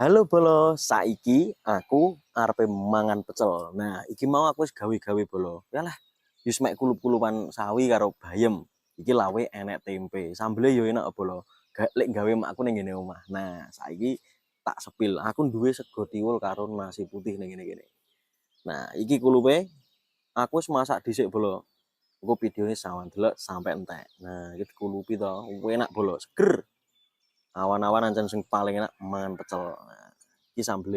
Halo bolo, saiki aku arepe mangan pecel. Nah, iki mau aku wis gawe-gawe bolo. Yalah, wis mek kulup-kulupan sawi karo bayem. Iki lawe enek tempe. Sambele yo enak bolo. Lek gawe makku ning ngene omah. Nah, saiki tak sepil. Aku duwe sego tiwul karo nasi putih ning ngene-kene. Nah, iki kulupe aku wis masak dhisik bolo. Engko videone sawan delok sampai entek. Nah, iki dikulupi to. Enak bolo, seger. Awan-awan ancen sing paling enak mangan pecel. Nah, iki sambele